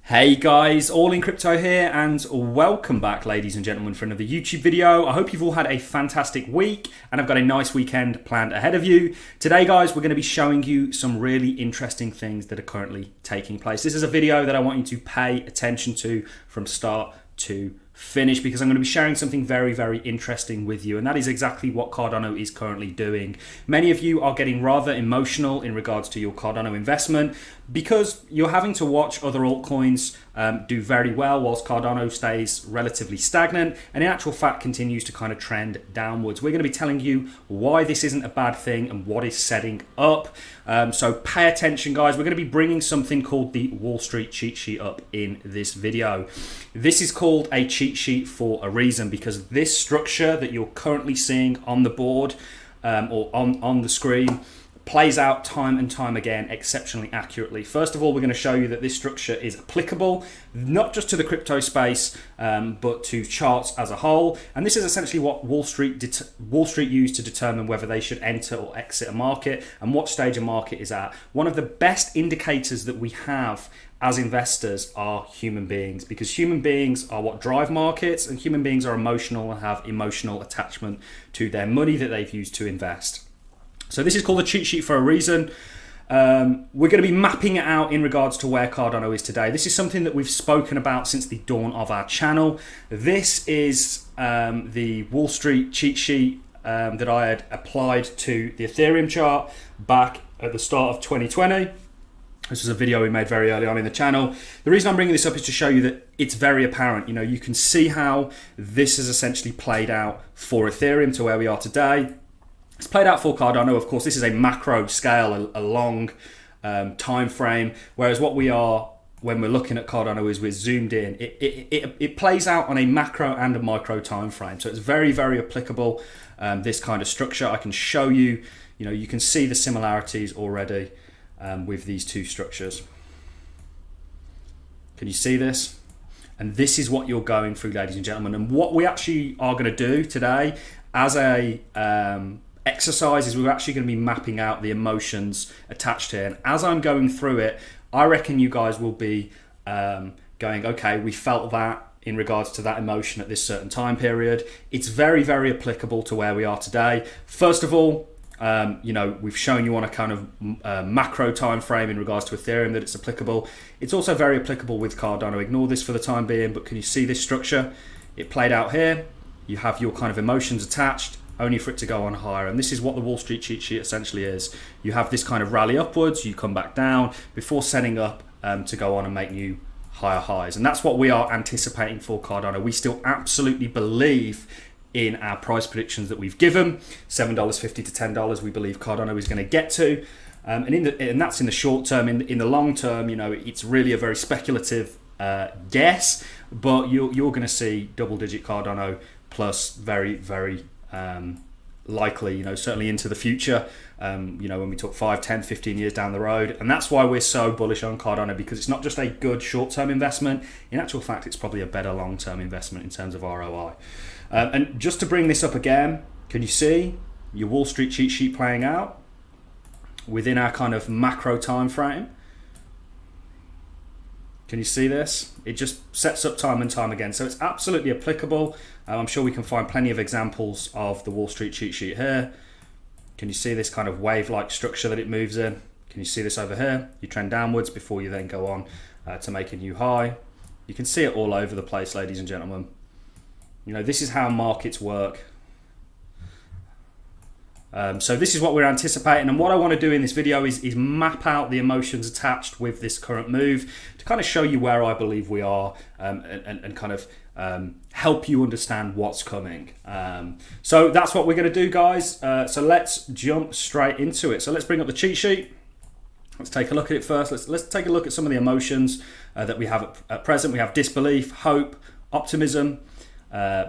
Hey guys, All in Crypto here, and welcome back, ladies and gentlemen, for another YouTube video. I hope you've all had a fantastic week and I've got a nice weekend planned ahead of you. Today, guys, we're going to be showing you some really interesting things that are currently taking place. This is a video that I want you to pay attention to from start to finish, because I'm going to be sharing something very, very interesting with you, and that is exactly what Cardano is currently doing. Many of you are getting rather emotional in regards to your Cardano investment because you're having to watch other altcoins do very well whilst Cardano stays relatively stagnant and in actual fact continues to kind of trend downwards. We're going to be telling you why this isn't a bad thing and what is setting up. So pay attention, guys. We're going to be bringing something called the Wall Street cheat sheet up in this video. This is called a cheat sheet for a reason, because this structure that you're currently seeing on the board or on the screen plays out time and time again exceptionally accurately. First of all, we're going to show you that this structure is applicable not just to the crypto space, but to charts as a whole. And this is essentially what Wall Street used to determine whether they should enter or exit a market and what stage a market is at. One of the best indicators that we have as investors are human beings, because human beings are what drive markets, and human beings are emotional and have emotional attachment to their money that they've used to invest. So this is called a cheat sheet for a reason. We're going to be mapping it out in regards to where Cardano is today. This is something that we've spoken about since the dawn of our channel. This is the Wall Street cheat sheet that I had applied to the Ethereum chart back at the start of 2020. This is a video we made very early on in the channel. The reason I'm bringing this up is to show you that it's very apparent. You know, you can see how this has essentially played out for Ethereum to where we are today. It's played out for Cardano. Of course, this is a macro scale, a long time frame, whereas what we are when we're looking at Cardano is we're zoomed in. It plays out on a macro and a micro time frame, so it's very, very applicable. This kind of structure, I can show you. You know, you can see the similarities already with these two structures. Can you see this? And this is what you're going through, ladies and gentlemen. And what we actually are going to do today as a exercise is we're actually going to be mapping out the emotions attached here. And as I'm going through it, I reckon you guys will be going, okay, we felt that in regards to that emotion at this certain time period. It's very, very applicable to where we are today. First of all, you know, we've shown you on a kind of macro time frame in regards to Ethereum that it's applicable. It's also very applicable with Cardano. Ignore this for the time being, but can you see this structure? It played out here. You have your kind of emotions attached, only for it to go on higher. And this is what the Wall Street cheat sheet essentially is. You have this kind of rally upwards, you come back down before setting up to go on and make new higher highs. And that's what we are anticipating for Cardano. We still absolutely believe in our price predictions that we've given, $7.50 to $10 we believe Cardano is going to get to. And that's in the short term. In the long term, you know, it's really a very speculative guess, but you're going to see double-digit Cardano plus very, very likely, you know, certainly into the future, you know, when we talk 5, 10, 15 years down the road. And that's why we're so bullish on Cardano, because it's not just a good short-term investment. In actual fact, it's probably a better long-term investment in terms of ROI. And just to bring this up again, can you see your Wall Street cheat sheet playing out within our kind of macro time frame? Can you see this? It just sets up time and time again. So it's absolutely applicable. I'm sure we can find plenty of examples of the Wall Street cheat sheet here. Can you see this kind of wave-like structure that it moves in? Can you see this over here? You trend downwards before you then go on to make a new high. You can see it all over the place, ladies and gentlemen. You know, this is how markets work. So this is what we're anticipating, and what I want to do in this video is map out the emotions attached with this current move to kind of show you where I believe we are, and kind of help you understand what's coming. So that's what we're going to do, guys. So let's jump straight into it. So let's bring up the cheat sheet. Let's take a look at it first. Let's take a look at some of the emotions that we have at present. We have disbelief, hope, optimism,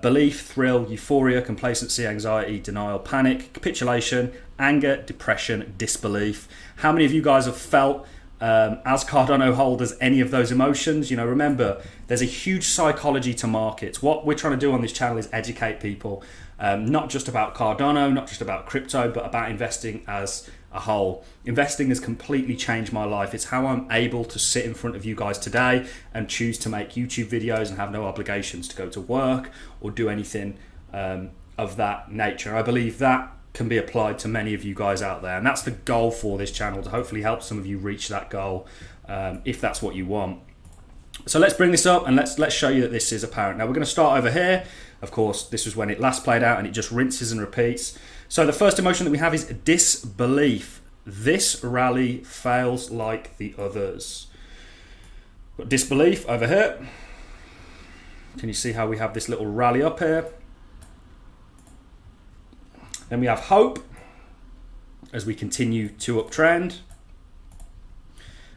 belief, thrill, euphoria, complacency, anxiety, denial, panic, capitulation, anger, depression, disbelief. How many of you guys have felt as Cardano holders any of those emotions? You know, remember, there's a huge psychology to markets. What we're trying to do on this channel is educate people, not just about Cardano, not just about crypto, but about investing as a whole. Investing has completely changed my life. It's how I'm able to sit in front of you guys today and choose to make YouTube videos and have no obligations to go to work or do anything of that nature. I believe that can be applied to many of you guys out there, and that's the goal for this channel, to hopefully help some of you reach that goal, if that's what you want. So let's bring this up and let's show you that this is apparent. Now we're going to start over here. Of course, this was when it last played out, and it just rinses and repeats. So the first emotion that we have is disbelief. This rally fails like the others. Got disbelief over here. Can you see how we have this little rally up here? Then we have hope as we continue to uptrend.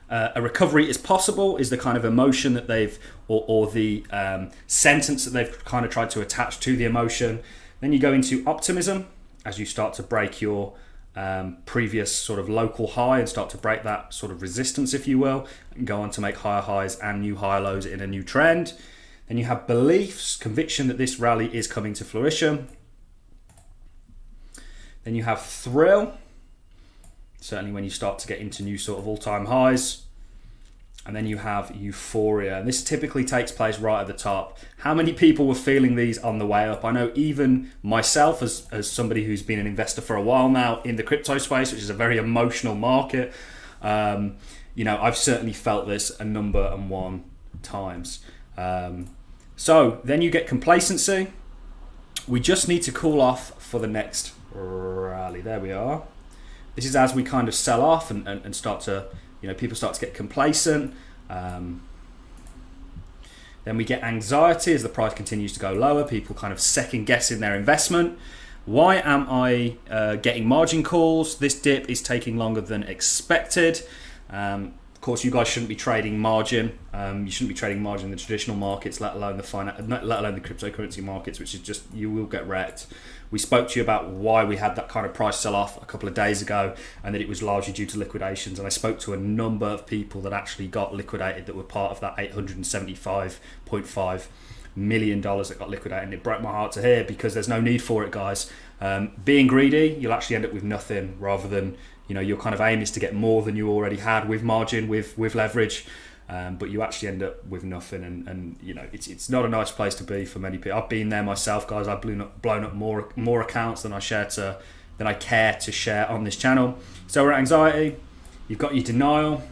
A recovery is possible is the kind of emotion that they've, or the sentence that they've kind of tried to attach to the emotion. Then you go into optimism as you start to break your previous sort of local high and start to break that sort of resistance, if you will, and go on to make higher highs and new higher lows in a new trend. Then you have beliefs, conviction that this rally is coming to fruition. Then you have thrill, certainly when you start to get into new sort of all-time highs. And then you have euphoria. And this typically takes place right at the top. How many people were feeling these on the way up? I know even myself, as somebody who's been an investor for a while now in the crypto space, which is a very emotional market, you know, I've certainly felt this a number and one times. So then you get complacency. We just need to cool off for the next rally. There we are. This is as we kind of sell off and start to, you know, people start to get complacent. Then we get anxiety as the price continues to go lower. People kind of second guessing their investment. Why am I getting margin calls? This dip is taking longer than expected. Of course, you guys shouldn't be trading margin. You shouldn't be trading margin in the traditional markets, let alone the cryptocurrency markets, which is just, you will get wrecked. We spoke to you about why we had that kind of price sell-off a couple of days ago, and that it was largely due to liquidations. And I spoke to a number of people that actually got liquidated that were part of that $875.5 million that got liquidated. And it broke my heart to hear, because there's no need for it, guys. Being greedy, you'll actually end up with nothing, rather than, you know, your kind of aim is to get more than you already had with margin, with leverage. But you actually end up with nothing, and you know, it's not a nice place to be for many people. I've been there myself, guys. I've blown up more accounts than I care to share on this channel. So we're at anxiety. You've got your denial,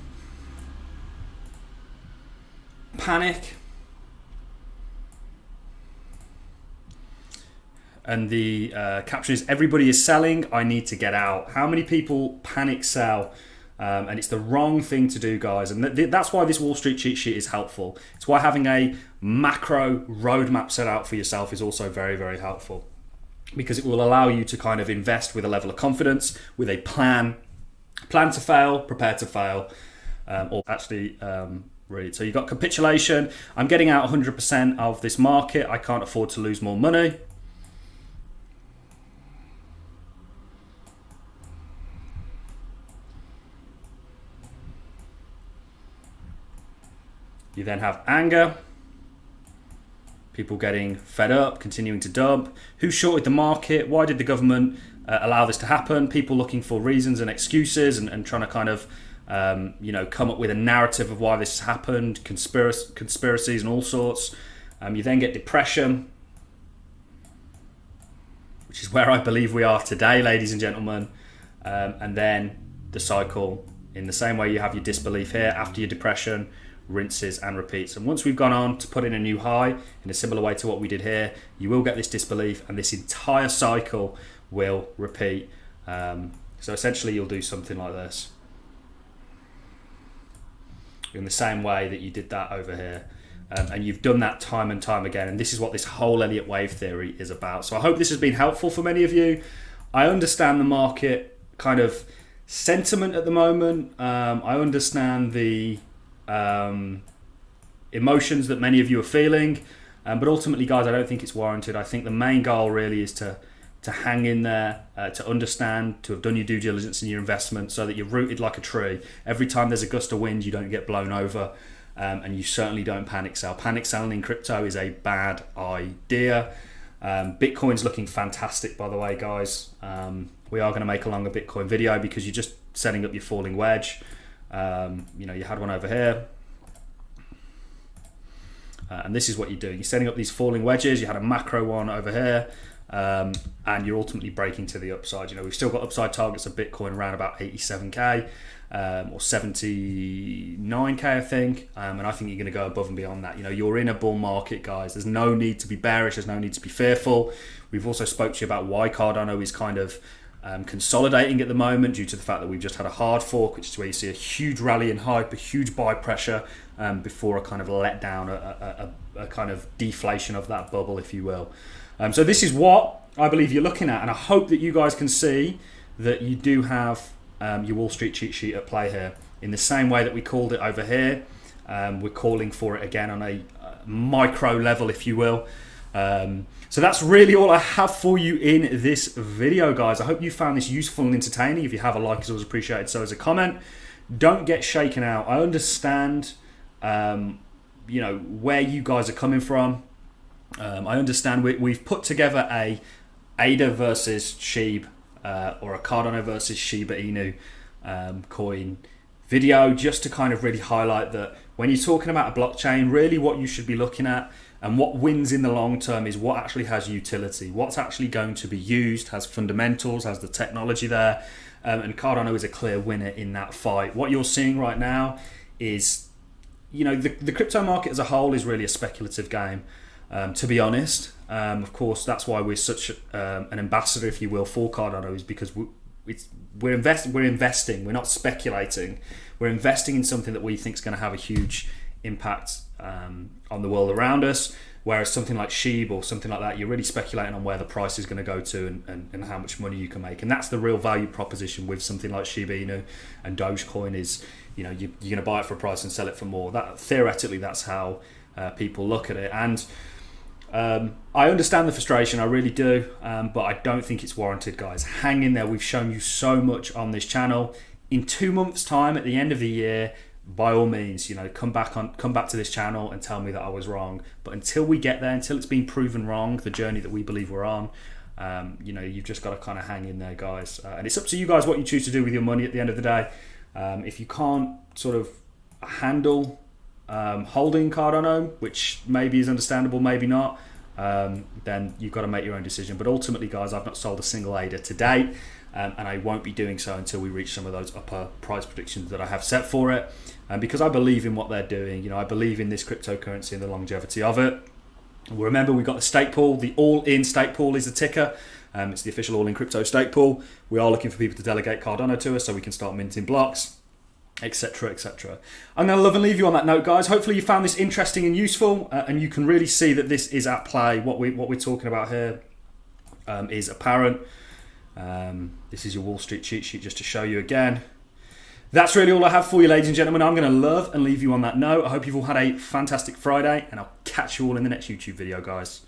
panic, and the caption is everybody is selling. I need to get out. How many people panic sell? And it's the wrong thing to do, guys. And that's why this Wall Street cheat sheet is helpful. It's why having a macro roadmap set out for yourself is also very, very helpful, because it will allow you to kind of invest with a level of confidence, with a plan to fail, prepare to fail, or actually read. So you've got capitulation. I'm getting out 100% of this market. I can't afford to lose more money. You then have anger, people getting fed up, continuing to dump. Who shorted the market? Why did the government allow this to happen? People looking for reasons and excuses, and trying to kind of, you know, come up with a narrative of why this has happened, conspiracies and all sorts. You then get depression, which is where I believe we are today, ladies and gentlemen. And then the cycle, in the same way you have your disbelief here, after your depression, rinses and repeats. And once we've gone on to put in a new high, in a similar way to what we did here, you will get this disbelief, and this entire cycle will repeat. So essentially you'll do something like this, in the same way that you did that over here. And you've done that time and time again, and this is what this whole Elliott wave theory is about. So I hope this has been helpful for many of you. I understand the market kind of sentiment at the moment. I understand the emotions that many of you are feeling, but ultimately, guys, I don't think it's warranted. I think the main goal really is to hang in there, to understand, to have done your due diligence in your investment, so that you're rooted like a tree. Every time there's a gust of wind, you don't get blown over, and you certainly don't panic sell. Panic selling in crypto is a bad idea. Bitcoin's looking fantastic, by the way, guys. We are going to make a longer Bitcoin video because you're just setting up your falling wedge. You know, you had one over here. And this is what you're doing. You're setting up these falling wedges. You had a macro one over here. And you're ultimately breaking to the upside. You know, we've still got upside targets of Bitcoin around about 87k or 79k, I think. And I think you're going to go above and beyond that. You know, you're in a bull market, guys. There's no need to be bearish. There's no need to be fearful. We've also spoke to you about why Cardano is kind of consolidating at the moment due to the fact that we've just had a hard fork, which is where you see a huge rally in hype, a huge buy pressure before a kind of letdown, a kind of deflation of that bubble, if you will. So this is what I believe you're looking at, and I hope that you guys can see that you do have your Wall Street cheat sheet at play here. In the same way that we called it over here, we're calling for it again on a micro level, if you will. So that's really all I have for you in this video, guys. I hope you found this useful and entertaining. If you have, a like is always appreciated, so is a comment. Don't get shaken out. I understand, you know, where you guys are coming from. I understand we've put together a ADA versus SHIB or a Cardano versus Shiba Inu coin video, just to kind of really highlight that when you're talking about a blockchain, really what you should be looking at and what wins in the long term is what actually has utility, what's actually going to be used, has fundamentals, has the technology there, and Cardano is a clear winner in that fight. What you're seeing right now is, you know, the crypto market as a whole is really a speculative game. To be honest, of course, that's why we're such an ambassador, if you will, for Cardano, is because we're investing. We're not speculating. We're investing in something that we think is going to have a huge impact on the world around us. Whereas something like SHIB or something like that, you're really speculating on where the price is going to go to and how much money you can make. And that's the real value proposition with something like Shiba Inu and Dogecoin is, you know, you're going to buy it for a price and sell it for more. That theoretically, that's how people look at it. And I understand the frustration, I really do, but I don't think it's warranted, guys. Hang in there. We've shown you so much on this channel. In 2 months' time, at the end of the year, by all means, you know, come back to this channel and tell me that I was wrong. But until we get there, until it's been proven wrong, the journey that we believe we're on, you know, you've just got to kind of hang in there, guys. And it's up to you guys what you choose to do with your money at the end of the day. If you can't sort of handle holding Cardano, which maybe is understandable, maybe not, then you've got to make your own decision. But ultimately, guys, I've not sold a single ADA to date, and I won't be doing so until we reach some of those upper price predictions that I have set for it, because I believe in what they're doing. You know, I believe in this cryptocurrency and the longevity of it. Remember, we've got the stake pool. The ALLIN stake pool is the ticker. It's the official ALLIN crypto stake pool. We are looking for people to delegate Cardano to us so we can start minting blocks, etc, etc. I'm going to love and leave you on that note, guys. Hopefully you found this interesting and useful, and you can really see that this is at play. What we're talking about here is apparent. This is your Wall Street cheat sheet, just to show you again. That's really all I have for you, ladies and gentlemen. I'm going to love and leave you on that note. I hope you've all had a fantastic Friday, and I'll catch you all in the next YouTube video, guys.